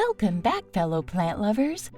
Welcome back, fellow plant lovers.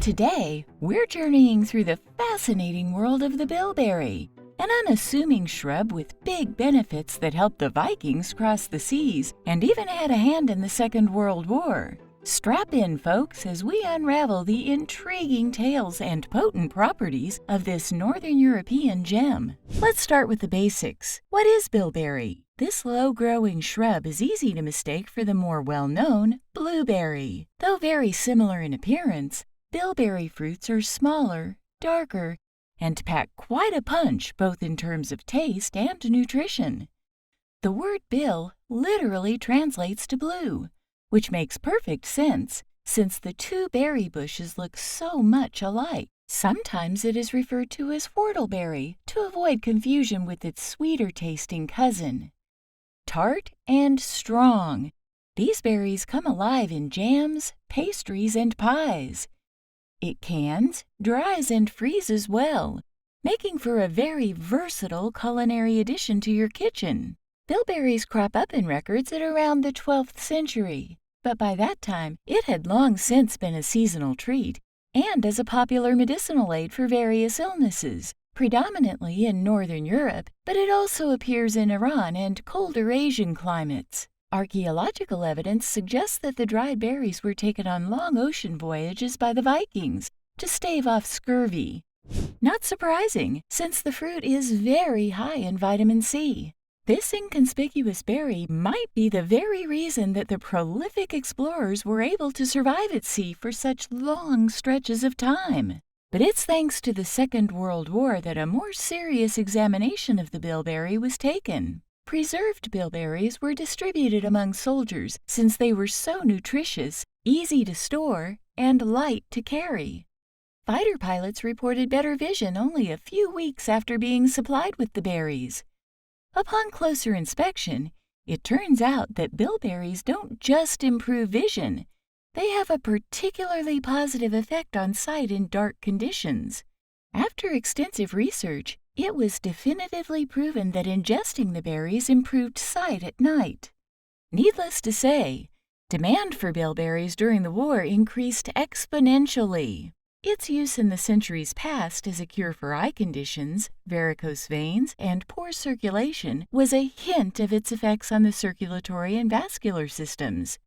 Today, we're journeying through the fascinating world of the bilberry, an unassuming shrub with big benefits that helped the Vikings cross the seas and even had a hand in the Second World War. Strap in, folks, as we unravel the intriguing tales and potent properties of this Northern European gem. Let's start with the basics. What is bilberry? This low-growing shrub is easy to mistake for the more well-known blueberry. Though very similar in appearance, bilberry fruits are smaller, darker, and pack quite a punch both in terms of taste and nutrition. The word bil literally translates to blue, which makes perfect sense since the two berry bushes look so much alike. Sometimes it is referred to as whortleberry to avoid confusion with its sweeter-tasting cousin. Tart and strong, these berries come alive in jams, pastries, and pies. It cans, dries, and freezes well, making for a very versatile culinary addition to your kitchen. Bilberries crop up in records at around the 12th century, but by that time it had long since been a seasonal treat and as a popular medicinal aid for various illnesses, predominantly in Northern Europe, but it also appears in Iran and colder Asian climates. Archaeological evidence suggests that the dried berries were taken on long ocean voyages by the Vikings to stave off scurvy. Not surprising, since the fruit is very high in vitamin C. This inconspicuous berry might be the very reason that the prolific explorers were able to survive at sea for such long stretches of time. But it's thanks to the Second World War that a more serious examination of the bilberry was taken. Preserved bilberries were distributed among soldiers since they were so nutritious, easy to store, and light to carry. Fighter pilots reported better vision only a few weeks after being supplied with the berries. Upon closer inspection, it turns out that bilberries don't just improve vision. They have a particularly positive effect on sight in dark conditions. After extensive research, it was definitively proven that ingesting the berries improved sight at night. Needless to say, demand for bilberries during the war increased exponentially. Its use in the centuries past as a cure for eye conditions, varicose veins, and poor circulation was a hint of its effects on the circulatory and vascular systems.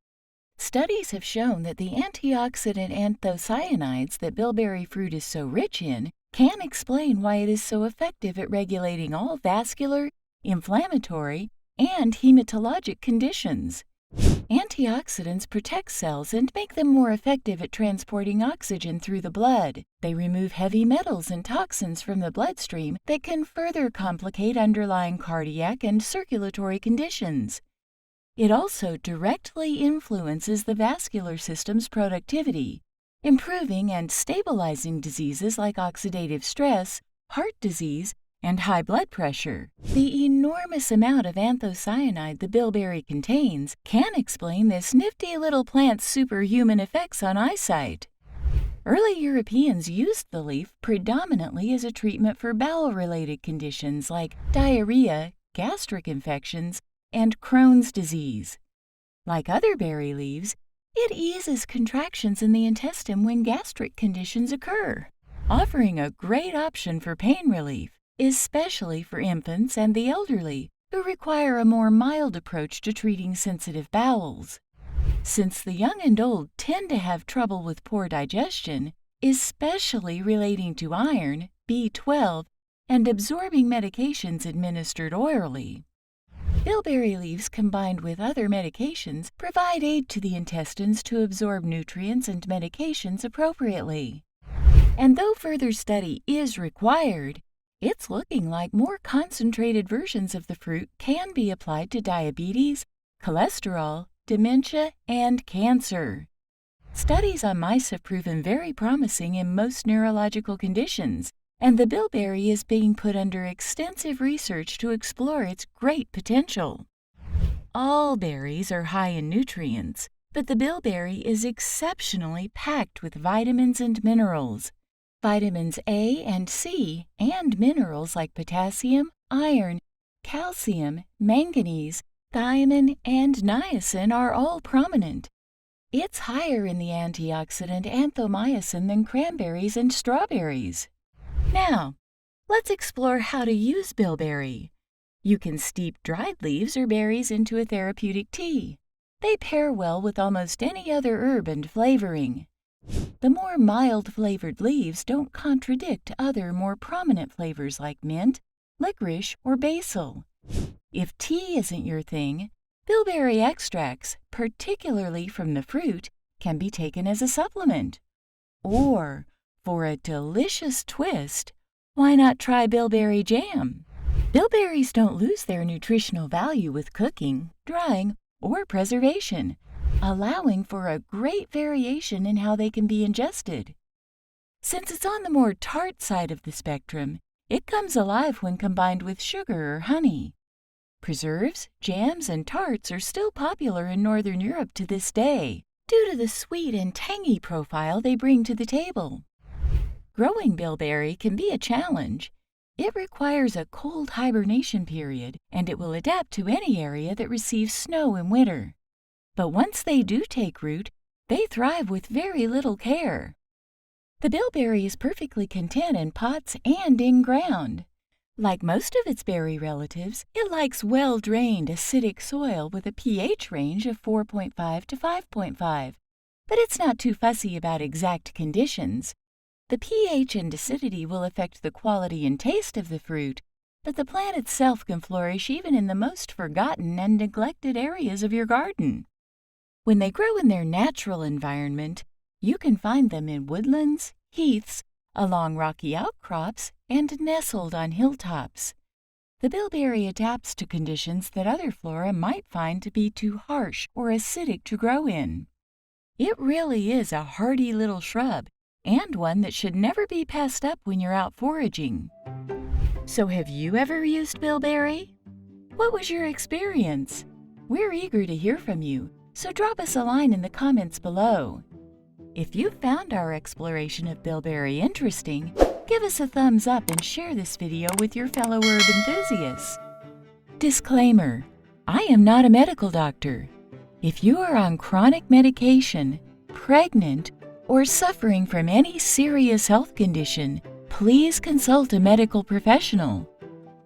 Studies have shown that the antioxidant anthocyanins that bilberry fruit is so rich in can explain why it is so effective at regulating all vascular, inflammatory, and hematologic conditions. Antioxidants protect cells and make them more effective at transporting oxygen through the blood. They remove heavy metals and toxins from the bloodstream that can further complicate underlying cardiac and circulatory conditions. It also directly influences the vascular system's productivity, improving and stabilizing diseases like oxidative stress, heart disease, and high blood pressure. The enormous amount of anthocyanide the bilberry contains can explain this nifty little plant's superhuman effects on eyesight. Early Europeans used the leaf predominantly as a treatment for bowel-related conditions like diarrhea, gastric infections, and Crohn's disease. Like other berry leaves, it eases contractions in the intestine when gastric conditions occur, offering a great option for pain relief, especially for infants and the elderly, who require a more mild approach to treating sensitive bowels. Since the young and old tend to have trouble with poor digestion, especially relating to iron, B12, and absorbing medications administered orally, bilberry leaves combined with other medications provide aid to the intestines to absorb nutrients and medications appropriately. And though further study is required, it's looking like more concentrated versions of the fruit can be applied to diabetes, cholesterol, dementia, and cancer. Studies on mice have proven very promising in most neurological conditions, and the bilberry is being put under extensive research to explore its great potential. All berries are high in nutrients, but the bilberry is exceptionally packed with vitamins and minerals. Vitamins A and C and minerals like potassium, iron, calcium, manganese, thiamine, and niacin are all prominent. It's higher in the antioxidant anthomycin than cranberries and strawberries. Now, let's explore how to use bilberry. You can steep dried leaves or berries into a therapeutic tea. They pair well with almost any other herb and flavoring. The more mild-flavored leaves don't contradict other more prominent flavors like mint, licorice, or basil. If tea isn't your thing, bilberry extracts, particularly from the fruit, can be taken as a supplement. Or, for a delicious twist, why not try bilberry jam? Bilberries don't lose their nutritional value with cooking, drying, or preservation, allowing for a great variation in how they can be ingested. Since it's on the more tart side of the spectrum, it comes alive when combined with sugar or honey. Preserves, jams, and tarts are still popular in Northern Europe to this day, due to the sweet and tangy profile they bring to the table. Growing bilberry can be a challenge. It requires a cold hibernation period, and it will adapt to any area that receives snow in winter. But once they do take root, they thrive with very little care. The bilberry is perfectly content in pots and in ground. Like most of its berry relatives, it likes well-drained acidic soil with a pH range of 4.5 to 5.5, but it's not too fussy about exact conditions. The pH and acidity will affect the quality and taste of the fruit, but the plant itself can flourish even in the most forgotten and neglected areas of your garden. When they grow in their natural environment, you can find them in woodlands, heaths, along rocky outcrops, and nestled on hilltops. The bilberry adapts to conditions that other flora might find to be too harsh or acidic to grow in. It really is a hardy little shrub, and one that should never be passed up when you're out foraging. So have you ever used bilberry? What was your experience? We're eager to hear from you, so drop us a line in the comments below. If you found our exploration of bilberry interesting, give us a thumbs up and share this video with your fellow herb enthusiasts. Disclaimer: I am not a medical doctor. If you are on chronic medication, pregnant, or suffering from any serious health condition, please consult a medical professional.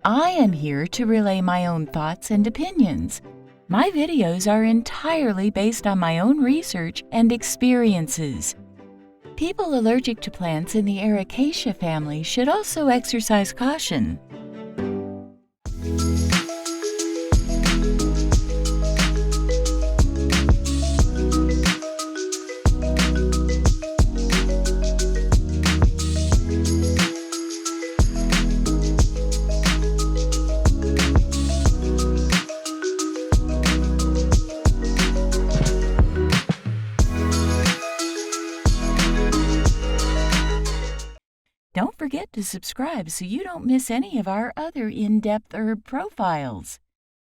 I am here to relay my own thoughts and opinions. My videos are entirely based on my own research and experiences. People allergic to plants in the Ericaceae family should also exercise caution. Don't forget to subscribe so you don't miss any of our other in-depth herb profiles.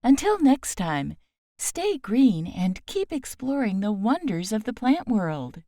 Until next time, stay green and keep exploring the wonders of the plant world.